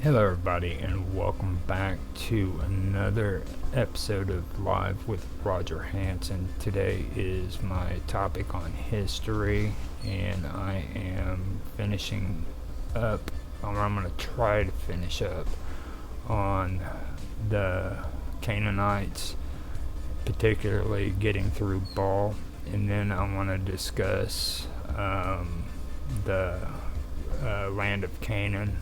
Hello, everybody, and welcome back to another episode of Live with Roger Hanson. Today is my topic on history, and I am finishing up, or I'm going to try to finish up on the Canaanites, particularly getting through Baal, and then I want to discuss the land of Canaan.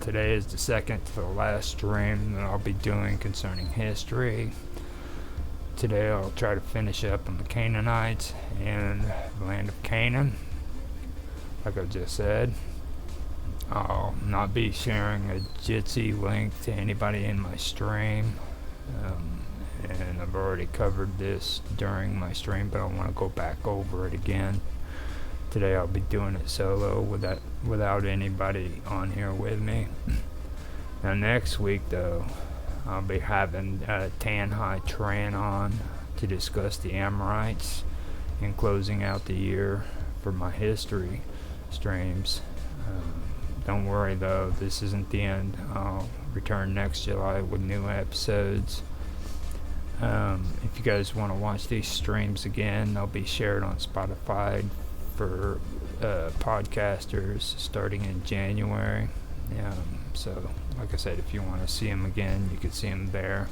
Today is the second to the last stream that I'll be doing concerning history. Today I'll try to finish up on the Canaanites and the land of Canaan. Like I just said, I'll not be sharing a Jitsi link to anybody in my stream. And I've already covered this during my stream, but I want to go back over it again. Today I'll be doing it solo without anybody on here with me. Now next week though, I'll be having Tanhai Tran on to discuss the Amorites and closing out the year for my history streams. Don't worry though, this isn't the end. I'll return next July with new episodes. If you guys want to watch these streams again, they'll be shared on Spotify for podcasters starting in January. So like I said, if you want to see them again, you can see them there.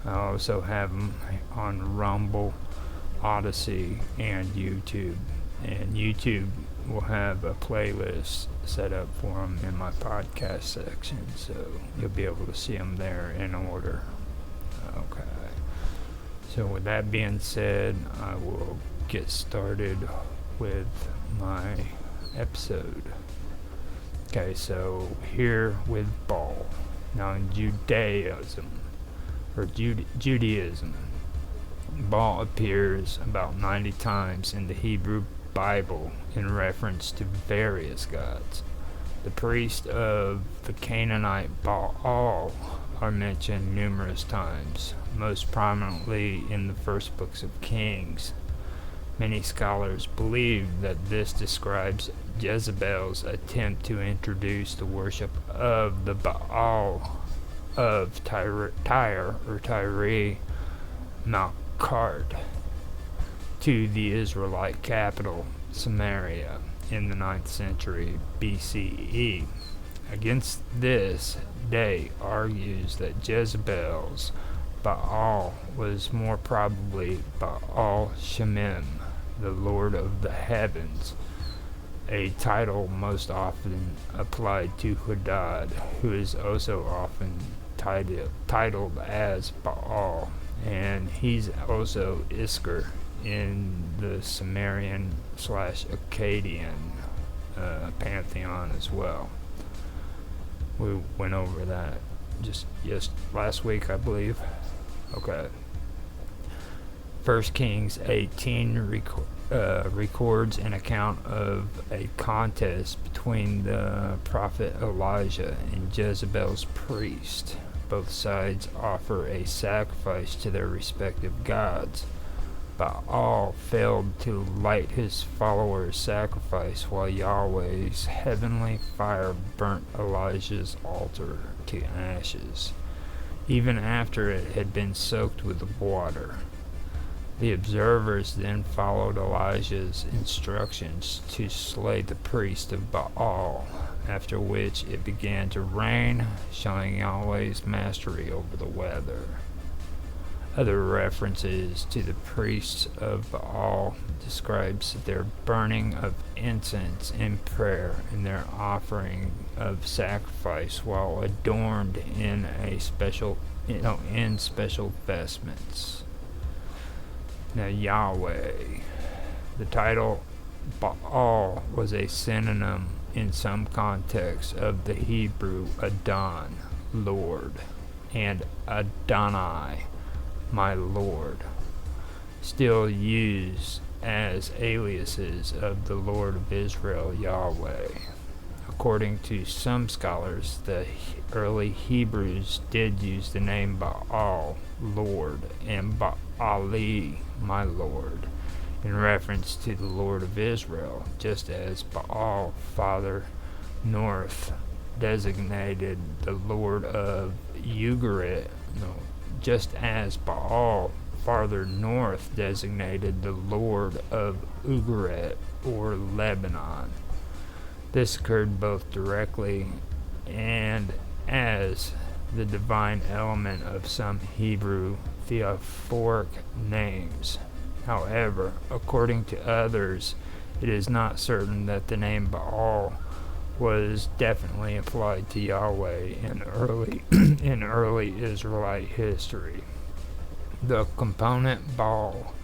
I also have them on Rumble, Odyssey, and YouTube. And YouTube will have a playlist set up for them in my podcast section, so you'll be able to see them there in order. Okay. So with that being said, I will get started with my episode. Okay, so here with Baal. Now in Judaism, Judaism, Baal appears about 90 times in the Hebrew Bible in reference to various gods. The priests of the Canaanite Baal are mentioned numerous times, most prominently in the first books of Kings. Many scholars believe that this describes Jezebel's attempt to introduce the worship of the Baal of Tyre Malkart to the Israelite capital, Samaria, in the 9th century BCE. Against this, Day argues that Jezebel's Baal was more probably Baal Shemim, the Lord of the Heavens, a title most often applied to Hadad, who is also often titled as Baal, and he's also Iskar in the Sumerian/Akkadian pantheon as well. We went over that just last week, I believe. Okay. 1 Kings 18 records an account of a contest between the prophet Elijah and Jezebel's priest. Both sides offer a sacrifice to their respective gods. Baal failed to light his followers' sacrifice, while Yahweh's heavenly fire burnt Elijah's altar to ashes, even after it had been soaked with water. The observers then followed Elijah's instructions to slay the priest of Baal, after which it began to rain, showing Yahweh's mastery over the weather. Other references to the priests of Baal describes their burning of incense in prayer and their offering of sacrifice while adorned in special vestments. Now Yahweh, the title Baal was a synonym in some contexts of the Hebrew Adon, Lord, and Adonai, my Lord, still used as aliases of the Lord of Israel, Yahweh. According to some scholars, the early Hebrews did use the name Baal, Lord, and Baali, my Lord, in reference to the Lord of Israel, just as Baal, Father, North, designated the lord of Ugarit, just as Baal farther north designated the lord of Ugarit or Lebanon. This occurred both directly and as the divine element of some Hebrew theophoric names. However, according to others, it is not certain that the name Baal was definitely applied to Yahweh in early Israelite history. The component Baal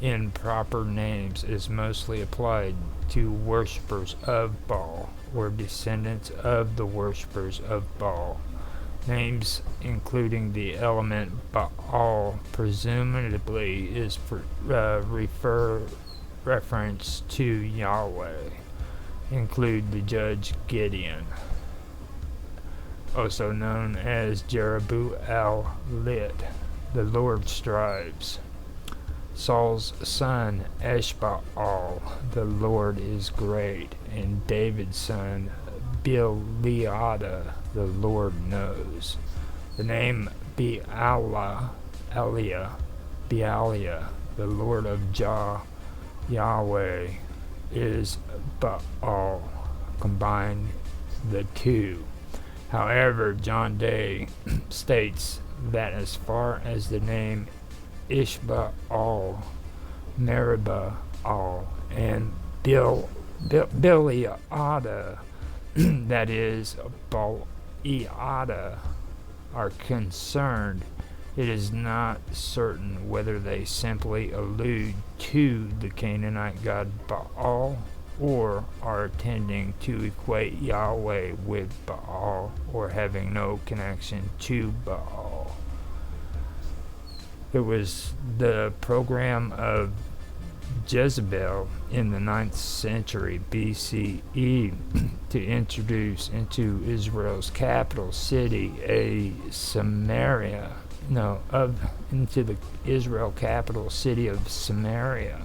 in proper names is mostly applied to worshippers of Baal or descendants of the worshippers of Baal. Names including the element Baal presumably is reference to Yahweh. Include the judge Gideon, also known as Jerubbaal, the Lord strives. Saul's son Eshbaal, the Lord is great, and David's son Bealiah, the Lord knows. The name Bealiah, the Lord of Yahweh, is Baal. Combine the two. However, John Day states that as far as the name Ishbaal, Meribbaal, and Bealiah, that is, Baaliah, are concerned, it is not certain whether they simply allude to the Canaanite god Baal or are tending to equate Yahweh with Baal or having no connection to Baal. It was the program of Jezebel in the 9th century BCE to introduce into Israel's capital city into the Israel capital city of Samaria,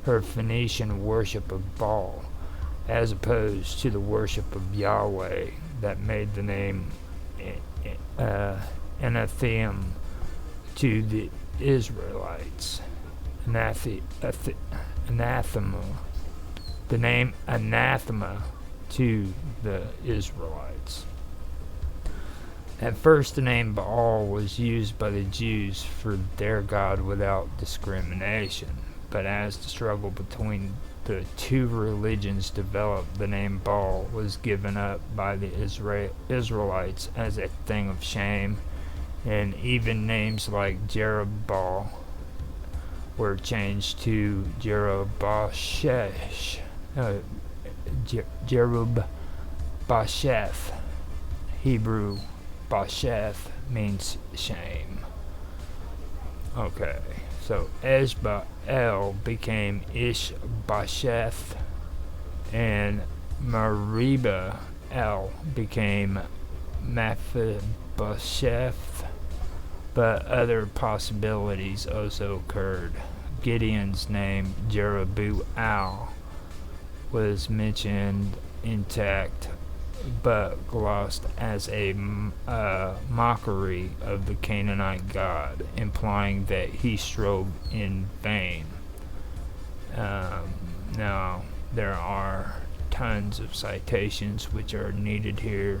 her Phoenician worship of Baal, as opposed to the worship of Yahweh that made the name anathema to the Israelites. Anathema. The name anathema to the Israelites. At first, the name Baal was used by the Jews for their God without discrimination, but as the struggle between the two religions developed, the name Baal was given up by the Israelites as a thing of shame, and even names like Jerubbaal were changed to Jerubasheth. Hebrew Basheth means shame. Okay, so Eshbaal became Ishbasheth, and Meribbaal became Mephibosheth, but other possibilities also occurred. Gideon's name, Jerubbaal, was mentioned intact but glossed as a mockery of the Canaanite god, implying that he strove in vain. Now, there are tons of citations which are needed here.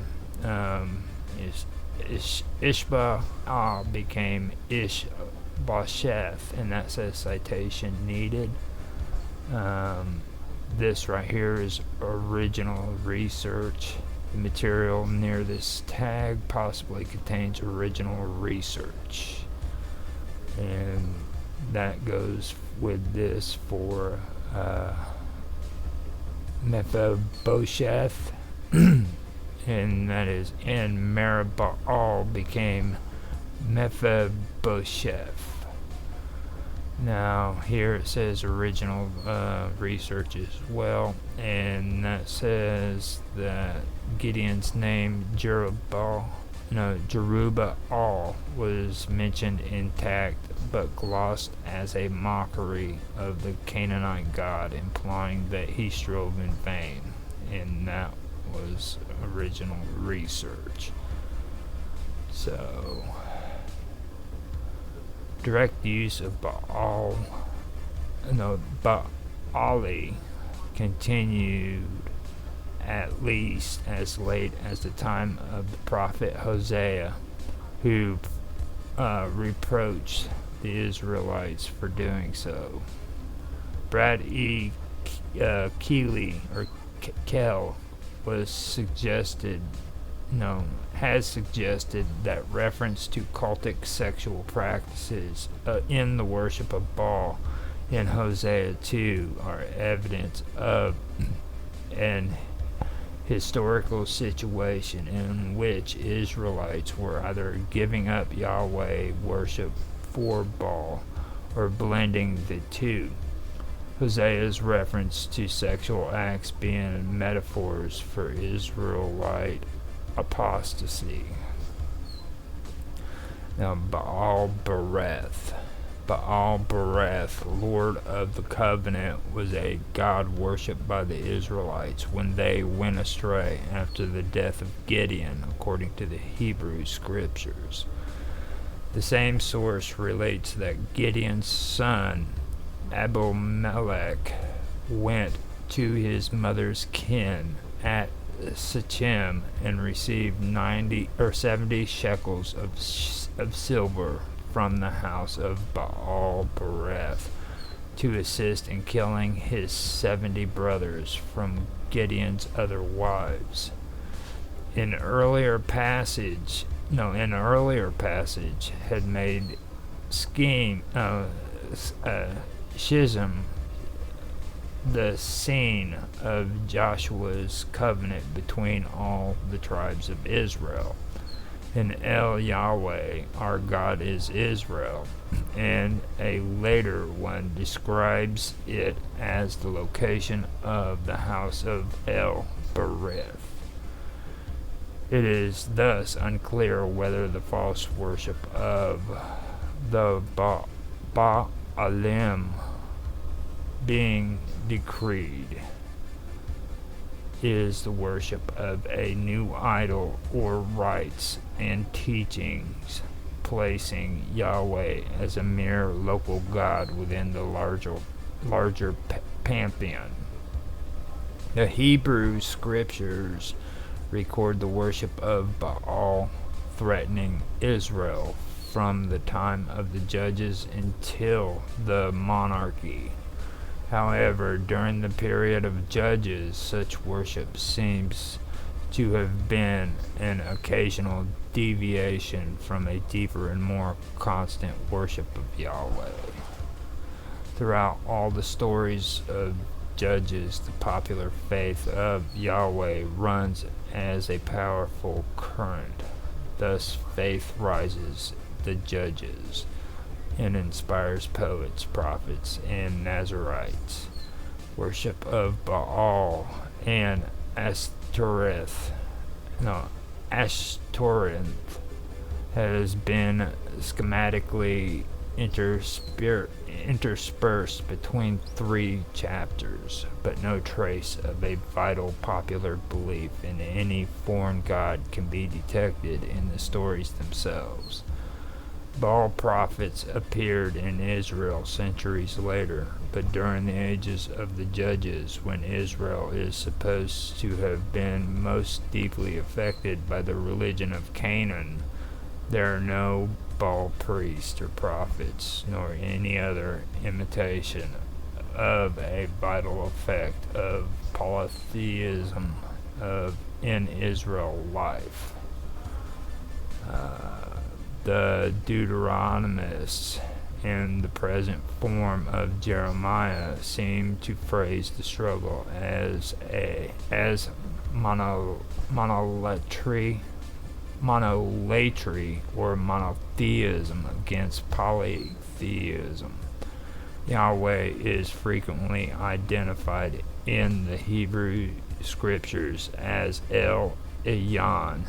Ishbaal became Ishbasheth, and that says citation needed. This right here is original research. The material near this tag possibly contains original research. And that goes with this for Mephibosheth. And that is, and Meribbaal became Mephibosheth. Now, here it says original research as well, and that says that Gideon's name, Jerubbaal, was mentioned intact but glossed as a mockery of the Canaanite god, implying that he strove in vain, and that was original research. So, direct use of Baali continued at least as late as the time of the prophet Hosea, who reproached the Israelites for doing so. Brad E. Keeley or Kell has suggested that reference to cultic sexual practices in the worship of Baal in Hosea 2 are evidence of an historical situation in which Israelites were either giving up Yahweh worship for Baal or blending the two. Hosea's reference to sexual acts being metaphors for Israelite apostasy. Now, Baal-bereth, Lord of the Covenant, was a god worshipped by the Israelites when they went astray after the death of Gideon, according to the Hebrew Scriptures. The same source relates that Gideon's son, Abimelech, went to his mother's kin at Shechem and received 70 shekels of silver from the house of Baal-bereth to assist in killing his 70 brothers from Gideon's other wives. An earlier passage had made Shechem the scene of Joshua's covenant between all the tribes of Israel. And El Yahweh, our God, is Israel, and a later one describes it as the location of the house of El-bereth. It is thus unclear whether the false worship of the Baalim being decreed is the worship of a new idol or rites and teachings placing Yahweh as a mere local god within the larger pantheon. The Hebrew Scriptures record the worship of Baal threatening Israel from the time of the judges until the monarchy. However, during the period of judges, such worship seems to have been an occasional deviation from a deeper and more constant worship of Yahweh. Throughout all the stories of judges, the popular faith of Yahweh runs as a powerful current. Thus, faith rises the judges and inspires poets, prophets, and Nazarites. Worship of Baal and Ashtoreth has been schematically interspersed between 3 chapters, but no trace of a vital popular belief in any foreign god can be detected in the stories themselves. Baal prophets appeared in Israel centuries later, but during the ages of the judges, when Israel is supposed to have been most deeply affected by the religion of Canaan, there are no Baal priests or prophets, nor any other imitation of a vital effect of polytheism in Israel life. The Deuteronomists in the present form of Jeremiah seem to phrase the struggle as monolatry or monotheism against polytheism. Yahweh is frequently identified in the Hebrew Scriptures as El Elyon.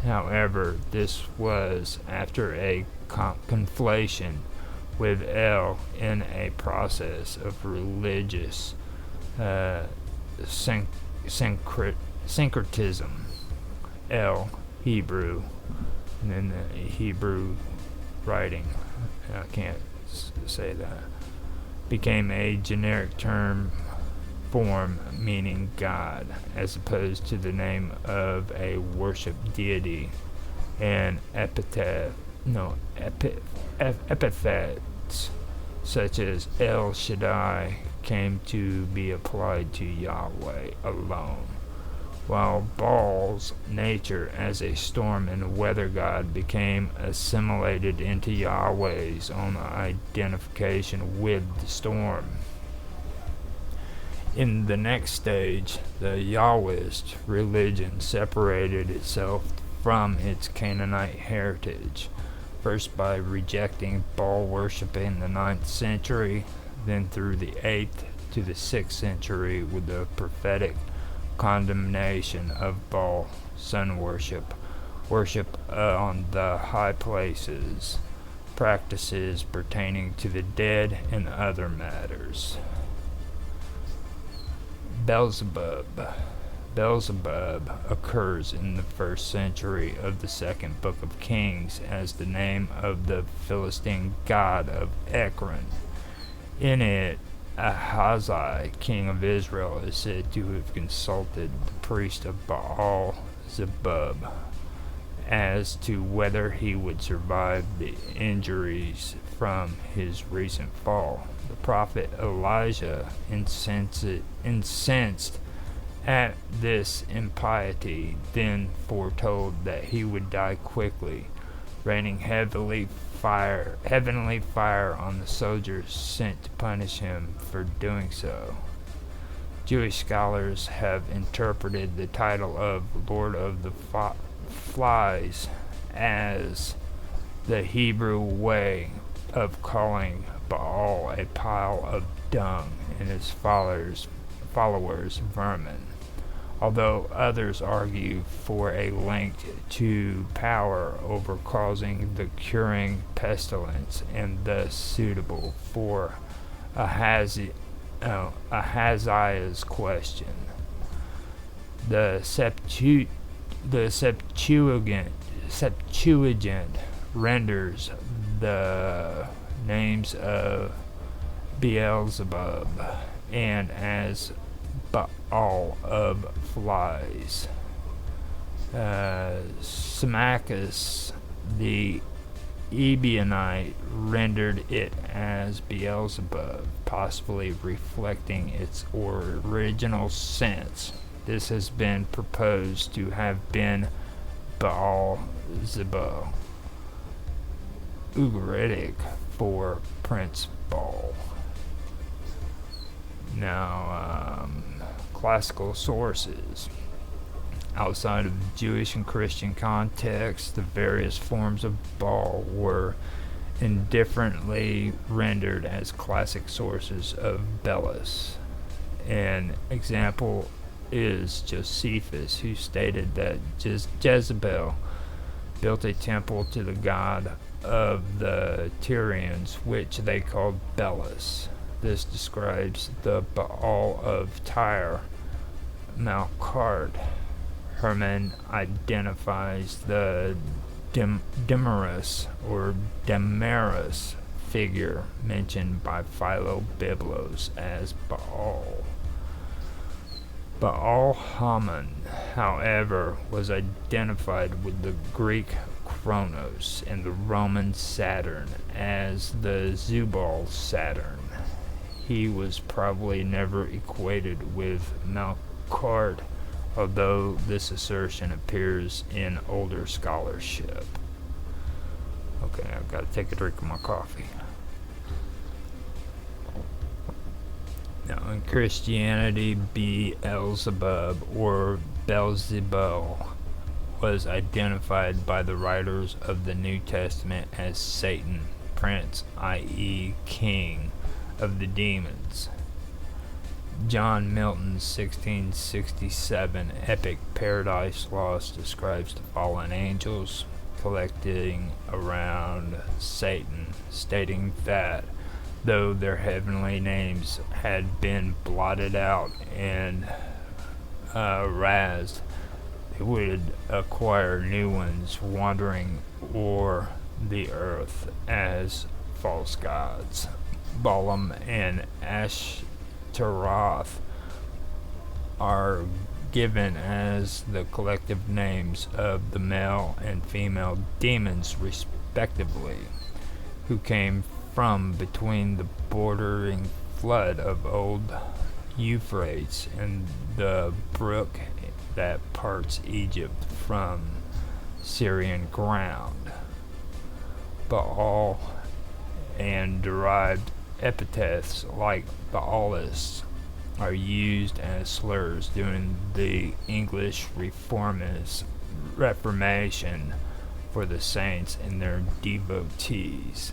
However, this was after a conflation with El in a process of religious syncretism. El Hebrew, and then the Hebrew writing, I can't say that, became a generic term form meaning God, as opposed to the name of a worshiped deity, and epithets such as El Shaddai came to be applied to Yahweh alone, while Baal's nature as a storm and weather god became assimilated into Yahweh's own identification with the storm. In the next stage, the Yahwist religion separated itself from its Canaanite heritage, first by rejecting Baal worship in the 9th century, then through the 8th to the 6th century with the prophetic condemnation of Baal sun worship on the high places, practices pertaining to the dead, and other matters. Beelzebub occurs in the 1st century of the 2nd book of Kings as the name of the Philistine god of Ekron. In it, Ahazi, king of Israel, is said to have consulted the priest of Baal-zebub as to whether he would survive the injuries from his recent fall. The prophet Elijah, incensed at this impiety, then foretold that he would die quickly, raining heavenly fire on the soldiers sent to punish him for doing so. Jewish scholars have interpreted the title of Lord of the Flies as the Hebrew way of calling Baal a pile of dung and his followers vermin, although others argue for a link to power over causing the curing pestilence and thus suitable for Ahaziah's question. The Septuagint renders the names of Beelzebub and as Baal of flies. Symmachus the Ebionite rendered it as Beelzebub, possibly reflecting its original sense. This has been proposed to have been Baal-zebub, Ugaritic for Prince Baal. Now, classical sources. Outside of Jewish and Christian contexts, the various forms of Baal were indifferently rendered as classic sources of Belus. An example is Josephus, who stated that Jezebel built a temple to the god of the Tyrians, which they called Belus. This describes the Baal of Tyre. Malcart Herman identifies the Demarus or Damaris figure mentioned by Philo-Biblos as Baal. Baal-Haman, however, was identified with the Greek Kronos and the Roman Saturn as the Zubal Saturn. He was probably never equated with Malcart, although this assertion appears in older scholarship. Okay, I've got to take a drink of my coffee. Now, in Christianity, Beelzebub or Beelzebul was identified by the writers of the New Testament as Satan, prince, i.e., king of the demons. John Milton's 1667 epic Paradise Lost describes the fallen angels collecting around Satan, stating that though their heavenly names had been blotted out and razed, They would acquire new ones, wandering o'er the earth as false gods. Balaam and Ashtaroth are given as the collective names of the male and female demons, respectively, who came from between the bordering flood of old Euphrates and the brook that parts Egypt from Syrian ground. Baal and derived epithets like Baalis are used as slurs during the English Reformation for the saints and their devotees,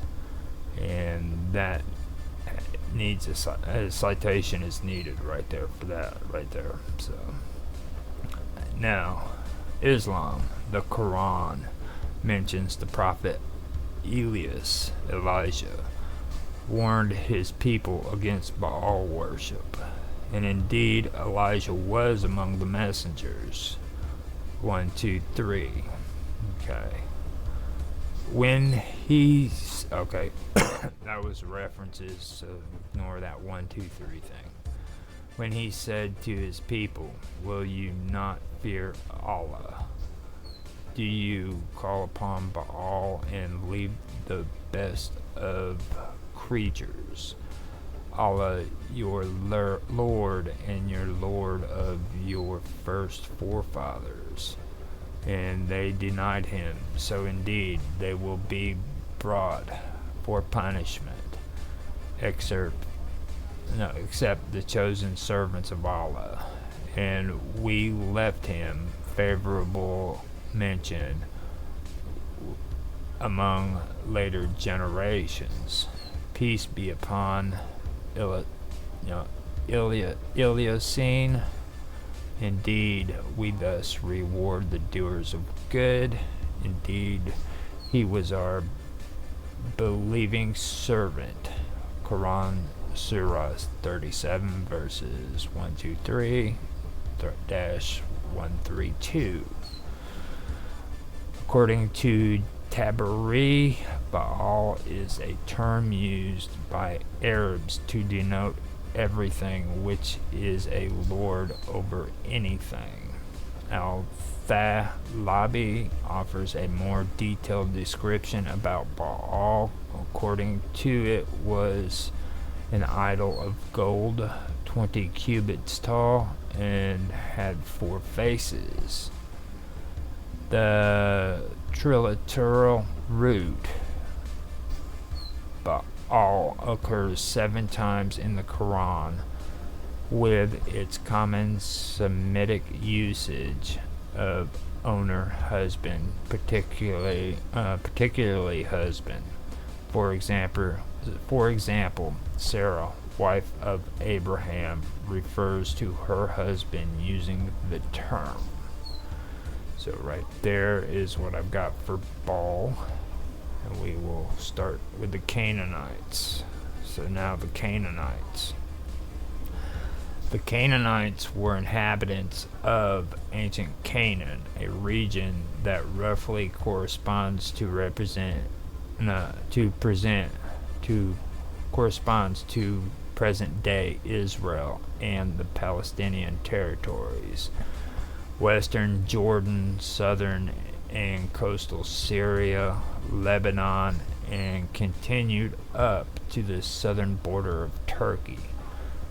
and that needs a citation is needed right there for that right there. So now, Islam, the Quran mentions the prophet Elijah warned his people against Baal worship, and indeed Elijah was among the messengers. 1, 2, 3. Okay. When he's okay, that was references, so ignore that 1, 2, 3 thing. When he said to his people, "Will you not fear Allah? Do you call upon Baal and leave the best of creatures? Allah, your Lord and your Lord of your first forefathers." And they denied him, so indeed they will be brought for punishment, except the chosen servants of Allah. And we left him favorable mention among later generations. Peace be upon Ilyasine. Indeed, we thus reward the doers of good. Indeed, he was our believing servant. Quran Surah 37 verses 123 132. According to Tabari, Baal is a term used by Arabs to denote everything which is a lord over anything. Al-Thalabi offers a more detailed description about Baal. According to it, was an idol of gold, 20 cubits tall, and had 4 faces. The triliteral root Baal occurs 7 times in the Quran, with its common Semitic usage of owner, husband, particularly husband. For example, Sarah, wife of Abraham, refers to her husband using the term. So right there is what I've got for Baal. And we will start with the Canaanites. So now the Canaanites. The Canaanites were inhabitants of ancient Canaan, a region that roughly corresponds to present-day Israel and the Palestinian territories, western Jordan, southern and coastal Syria, Lebanon, and continued up to the southern border of Turkey.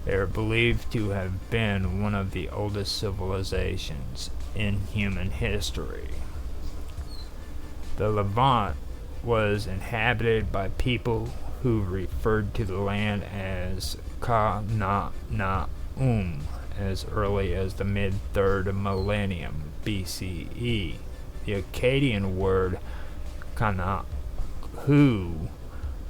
They are believed to have been one of the oldest civilizations in human history. The Levant was inhabited by people who referred to the land as Ka-na-na-um as early as the mid-3rd millennium BCE. The Akkadian word Kana-hu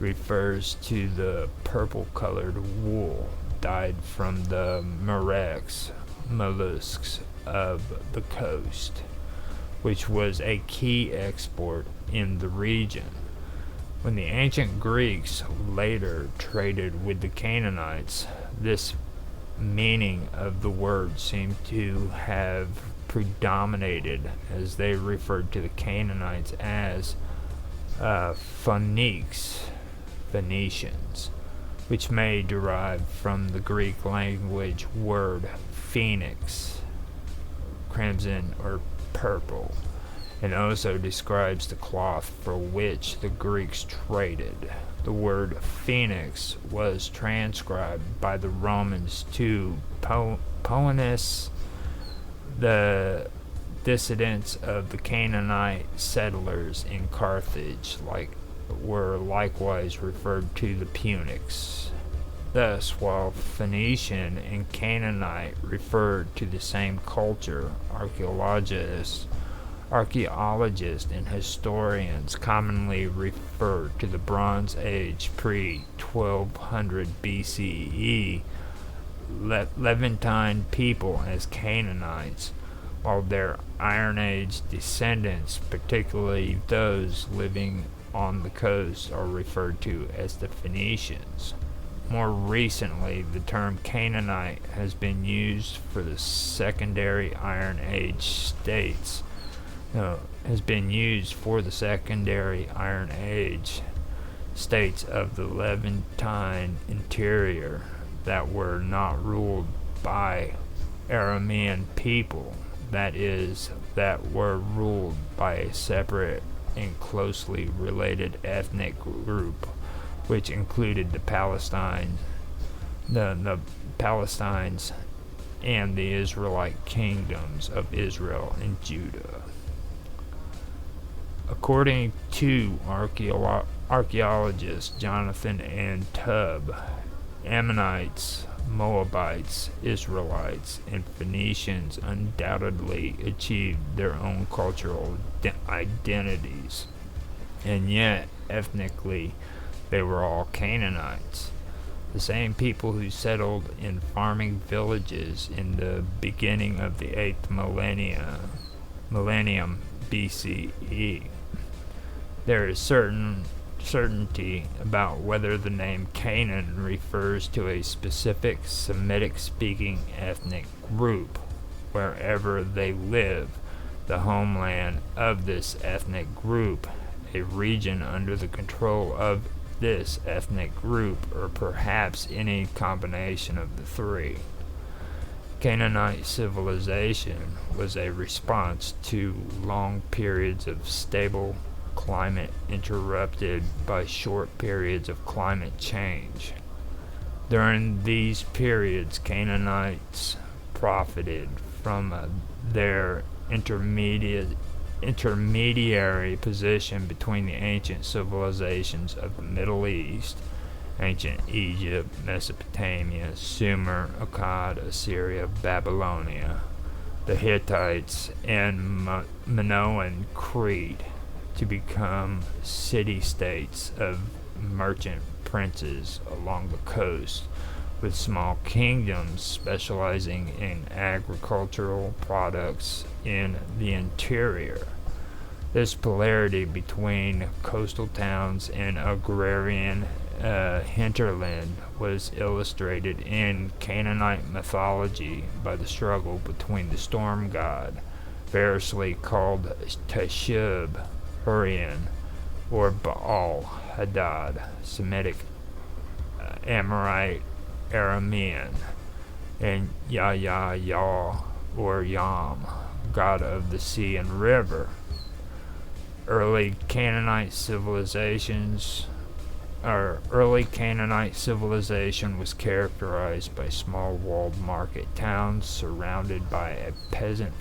refers to the purple-colored wool dyed from the murex mollusks of the coast, which was a key export in the region. When the ancient Greeks later traded with the Canaanites, this meaning of the word seemed to have predominated as they referred to the Canaanites as Phoenicians, which may derive from the Greek language word phoenix, crimson or purple, and also describes the cloth for which the Greeks traded. The word phoenix was transcribed by the Romans to Poenus. The descendants of the Canaanite settlers in Carthage were likewise referred to the Punics. Thus, while Phoenician and Canaanite referred to the same culture, archaeologists and historians commonly refer to the Bronze Age pre-1200 BCE Levantine people as Canaanites, while their Iron Age descendants, particularly those living on the coast, are referred to as the Phoenicians. More recently, the term Canaanite has been used for the secondary Iron Age states. Has been used for the secondary Iron Age states of the Levantine interior that were not ruled by Aramean people, that is, that were ruled by a separate and closely related ethnic group, which included the Palestines and the Israelite kingdoms of Israel and Judah. According to archaeologists Jonathan and Tubb, Ammonites, Moabites, Israelites, and Phoenicians undoubtedly achieved their own cultural identities, and yet, ethnically, they were all Canaanites, the same people who settled in farming villages in the beginning of the 8th millennium BCE. There is certainty about whether the name Canaan refers to a specific Semitic-speaking ethnic group, wherever they live, the homeland of this ethnic group, a region under the control of this ethnic group, or perhaps any combination of the three. Canaanite civilization was a response to long periods of stable climate interrupted by short periods of climate change. During these periods, Canaanites profited from their intermediary position between the ancient civilizations of the Middle East, ancient Egypt, Mesopotamia, Sumer, Akkad, Assyria, Babylonia, the Hittites, and Minoan Crete, to become city-states of merchant princes along the coast, with small kingdoms specializing in agricultural products in the interior. This polarity between coastal towns and agrarian hinterland was illustrated in Canaanite mythology by the struggle between the storm god, variously called Teshub, Hurrian, or Baal Hadad, Semitic, Amorite, Aramean, and Yah, or Yam, god of the sea and river. Early Canaanite civilization was characterized by small walled market towns surrounded by peasant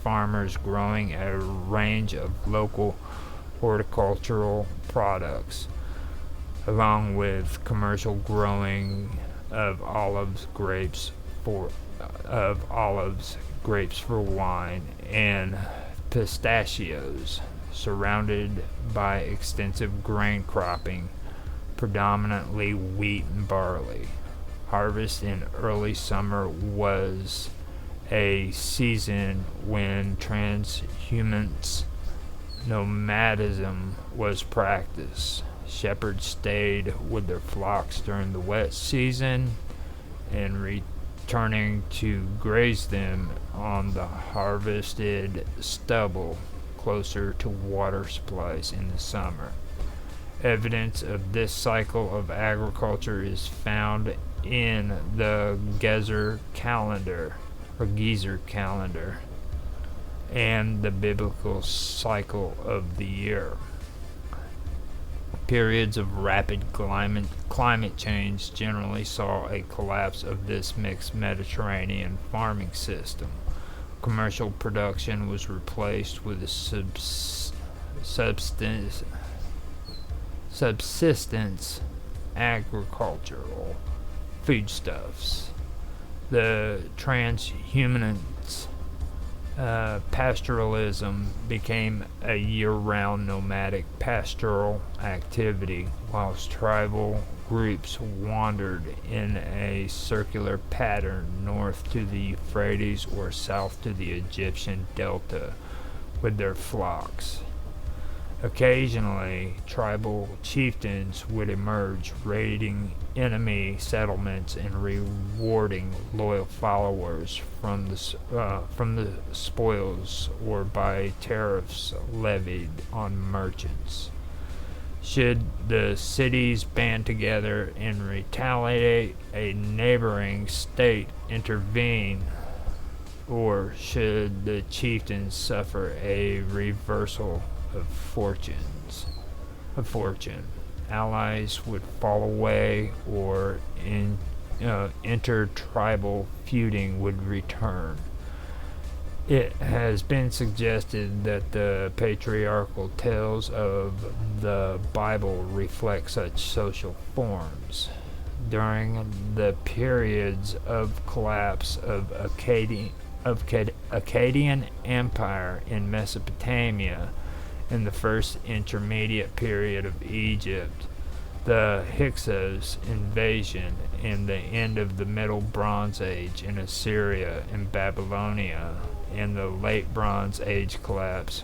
farmers growing a range of local horticultural products, along with commercial growing of grapes for wine, and pistachios, surrounded by extensive grain cropping, predominantly wheat and barley. Harvest in early summer was a season when transhumance nomadism was practiced. Shepherds stayed with their flocks during the wet season and turning to graze them on the harvested stubble closer to water supplies in the summer. Evidence of this cycle of agriculture is found in the Gezer calendar, and the biblical cycle of the year. Periods of rapid climate change generally saw a collapse of this mixed Mediterranean farming system. Commercial production was replaced with a subsistence agricultural foodstuffs. The transhumance pastoralism became a year-round nomadic pastoral activity, whilst tribal groups wandered in a circular pattern north to the Euphrates or south to the Egyptian delta with their flocks. Occasionally, tribal chieftains would emerge, raiding enemy settlements and rewarding loyal followers from the spoils or by tariffs levied on merchants. Should the cities band together and retaliate, a neighboring state intervene, or should the chieftains suffer a reversal of fortune, allies would fall away, or intertribal feuding would return. It has been suggested that the patriarchal tales of the Bible reflect such social forms. During the periods of collapse of Akkadian Empire in Mesopotamia, in the first intermediate period of Egypt, the Hyksos invasion, and the end of the Middle Bronze Age in Assyria and Babylonia, and the Late Bronze Age collapse,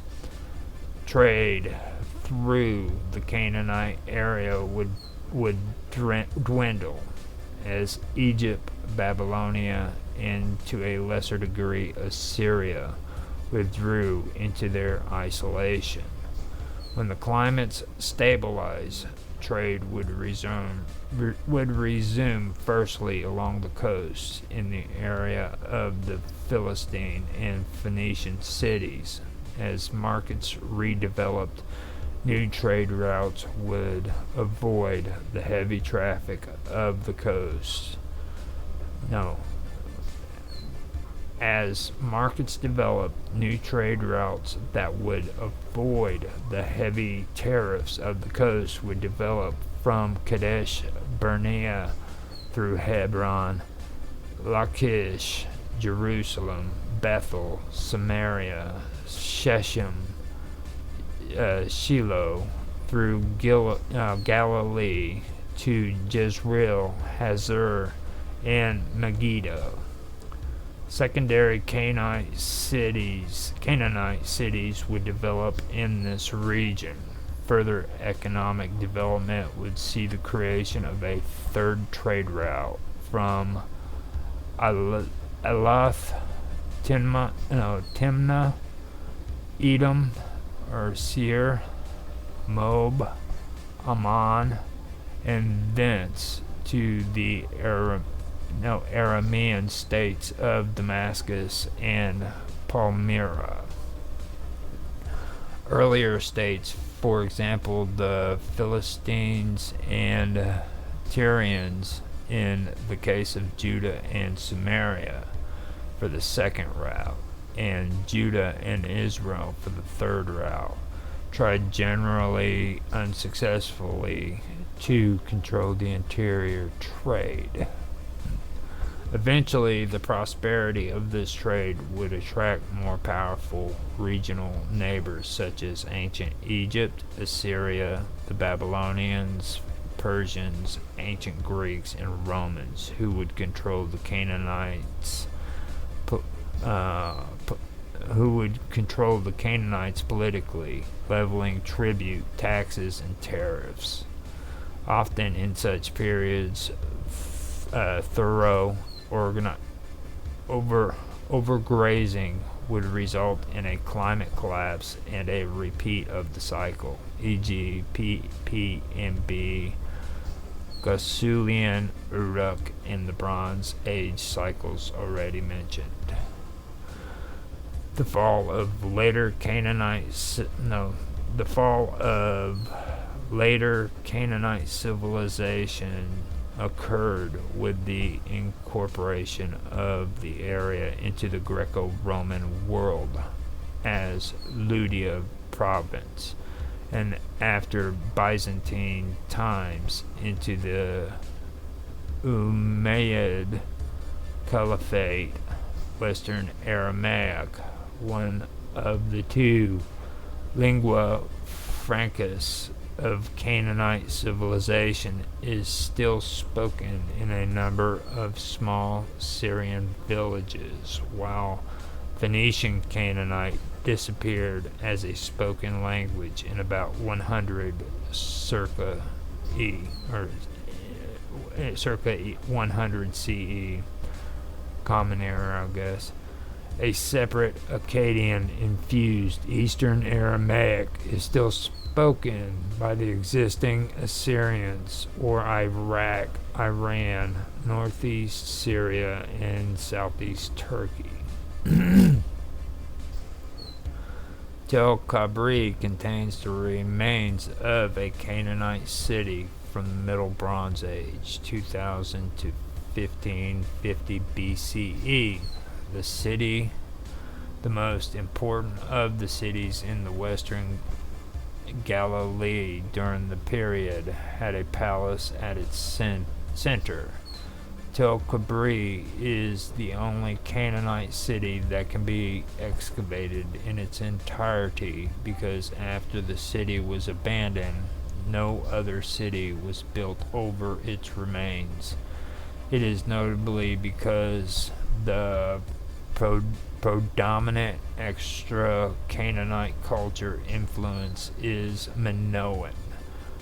trade through the Canaanite area would dwindle as Egypt, Babylonia, and to a lesser degree Assyria withdrew into their isolation. When the climates stabilize, trade would resume firstly along the coast in the area of the Philistine and Phoenician cities. As markets redeveloped, new trade routes would avoid the heavy traffic of the coast. As markets developed, new trade routes that would avoid the heavy tariffs of the coast would develop from Kadesh Barnea through Hebron, Lachish, Jerusalem, Bethel, Samaria, Shechem, Shiloh, through Galilee to Jezreel, Hazor, and Megiddo. Secondary Canaanite cities would develop in this region. Further economic development would see the creation of a third trade route from Elath, Timnah, Edom, or Seir, Moab, Ammon, and thence to the Aramean states of Damascus and Palmyra. Earlier states, for example, the Philistines and Tyrians in the case of Judah and Samaria for the second route, and Judah and Israel for the third route, tried generally unsuccessfully to control the interior trade. Eventually, the prosperity of this trade would attract more powerful regional neighbors such as ancient Egypt, Assyria, the Babylonians, Persians, ancient Greeks, and Romans, who would control the Canaanites politically, leveling tribute, taxes, and tariffs. Often in such periods, thorough over overgrazing would result in a climate collapse and a repeat of the cycle, e.g., PMB, Gasulian, Uruk, and the Bronze Age cycles already mentioned. The fall of later Canaanite civilization occurred with the incorporation of the area into the Greco-Roman world as Lydia province, and after Byzantine times into the Umayyad Caliphate, Western Aramaic, one of the two lingua francas of Canaanite civilization, is still spoken in a number of small Syrian villages, while Phoenician Canaanite disappeared as a spoken language in about 100 circa 100 CE. Common Era, I guess. A separate Akkadian-infused Eastern Aramaic is still spoken by the existing Assyrians or Iraq, Iran, northeast Syria, and southeast Turkey. Tel Kabri contains the remains of a Canaanite city from the Middle Bronze Age, 2000 to 1550 BCE. The city, the most important of the cities in the western Galilee during the period, had a palace at its center. Tel Kabri is the only Canaanite city that can be excavated in its entirety because after the city was abandoned, no other city was built over its remains. It is notably because the predominant extra Canaanite culture influence is Minoan.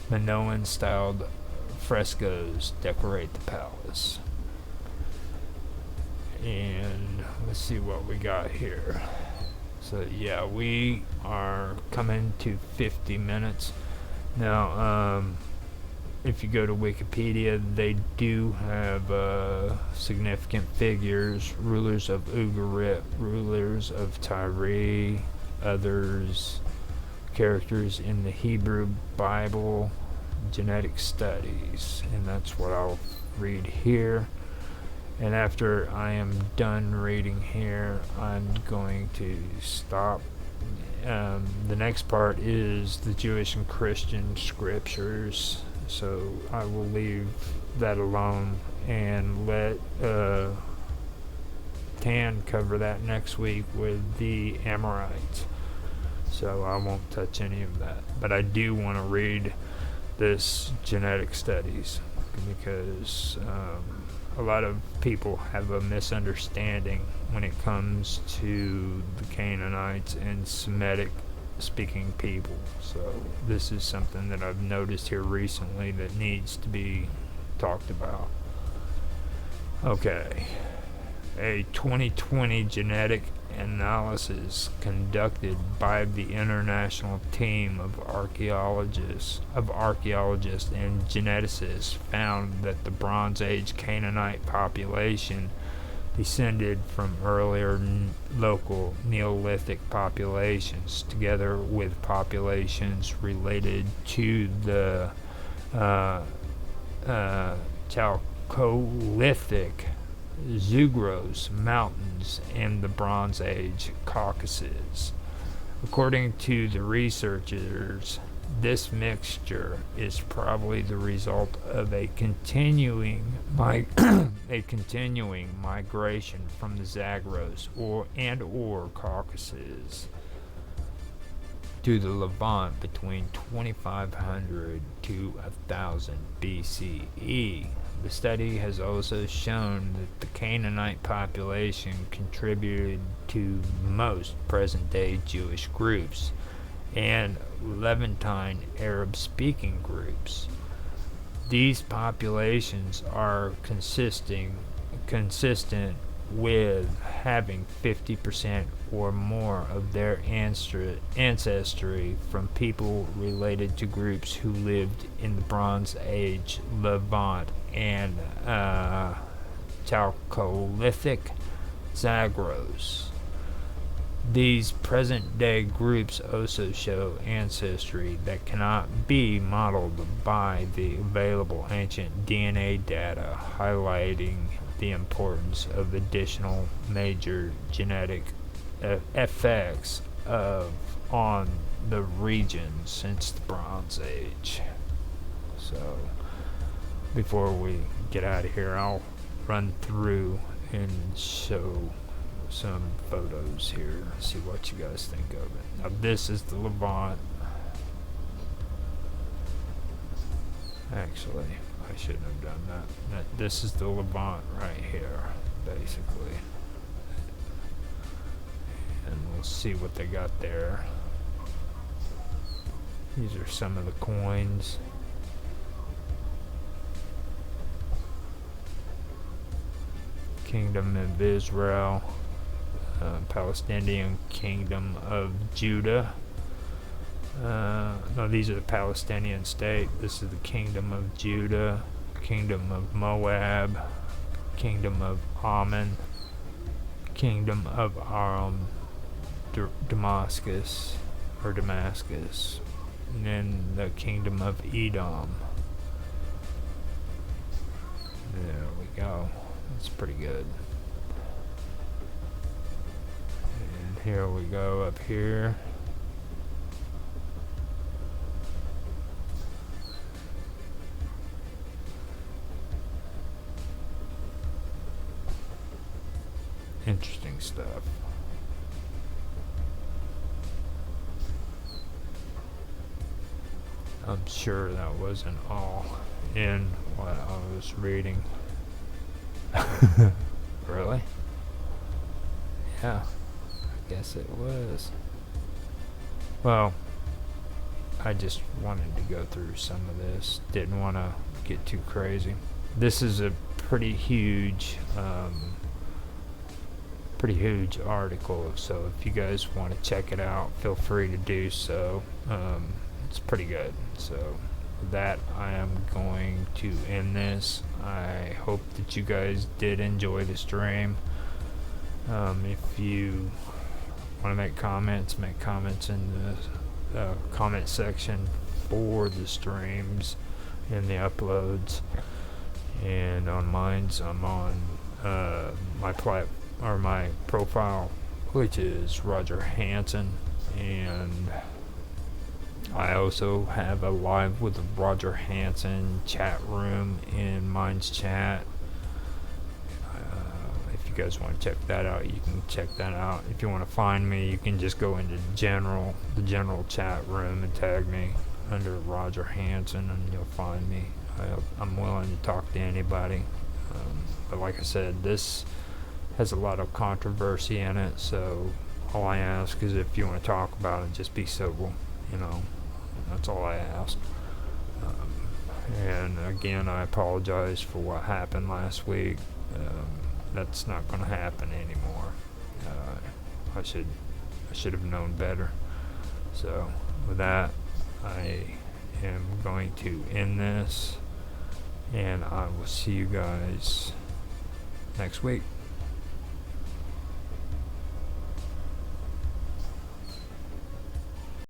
Minoan-styled frescoes decorate the palace. And let's see what we got here. So yeah, we are coming to 50 minutes. Now, if you go to Wikipedia, they do have significant figures: rulers of Ugarit, rulers of Tyre, others, characters in the Hebrew Bible, genetic studies, and that's what I'll read here. And after I am done reading here, I'm going to stop. The next part is the Jewish and Christian scriptures, so I will leave that alone and let Tan cover that next week with the Amorites. So I won't touch any of that. But I do want to read this genetic studies because a lot of people have a misunderstanding when it comes to the Canaanites and Semitic speaking people. So this is something that I've noticed here recently that needs to be talked about. Okay. A 2020 genetic analysis conducted by the international team of archaeologists and geneticists found that the Bronze Age Canaanite population descended from earlier local Neolithic populations, together with populations related to the Chalcolithic Zugros Mountains and the Bronze Age Caucasus. According to the researchers, this mixture is probably the result of a continuing migration from the Zagros or Caucasus to the Levant between 2500 to 1000 BCE. The study has also shown that the Canaanite population contributed to most present-day Jewish groups and Levantine Arab-speaking groups. These populations are consistent with having 50% or more of their ancestry from people related to groups who lived in the Bronze Age, Levant, and Chalcolithic Zagros. These present-day groups also show ancestry that cannot be modeled by the available ancient DNA data, highlighting the importance of additional major genetic effects on the region since the Bronze Age. So, before we get out of here, I'll run through and show some photos here, see what you guys think of it. Now this is the Levant. Actually, I shouldn't have done that. This is the Levant right here, basically. And we'll see what they got there. These are some of the coins. Kingdom of Israel. Palestinian Kingdom of Judah. No, these are the Palestinian state. This is the Kingdom of Judah, Kingdom of Moab, Kingdom of Ammon, Kingdom of Aram, Damascus, and then the Kingdom of Edom. There we go. That's pretty good. Here we go up here. Interesting stuff. I'm sure that wasn't all in what I was reading. Really? Yeah. Guess it was. Well, I just wanted to go through some of this. Didn't want to get too crazy. This is a pretty huge article, so if you guys want to check it out, feel free to do so. It's pretty good. So with that, I am going to end this. I hope that you guys did enjoy the stream. If you want to make comments in the comment section for the streams and the uploads. And on mine's, I'm on my profile, which is Roger Hanson, and I also have a live with Roger Hanson chat room in mine's chat. If you guys want to check that out, you can check that out. If you want to find me, you can just go into the general chat room and tag me under Roger Hanson, and you'll find me. I'm willing to talk to anybody. But like I said, this has a lot of controversy in it, so all I ask is if you want to talk about it, just be civil, that's all I ask. And again, I apologize for what happened last week. That's not going to happen anymore. I should have known better. So with that, I am going to end this, and I will see you guys next week.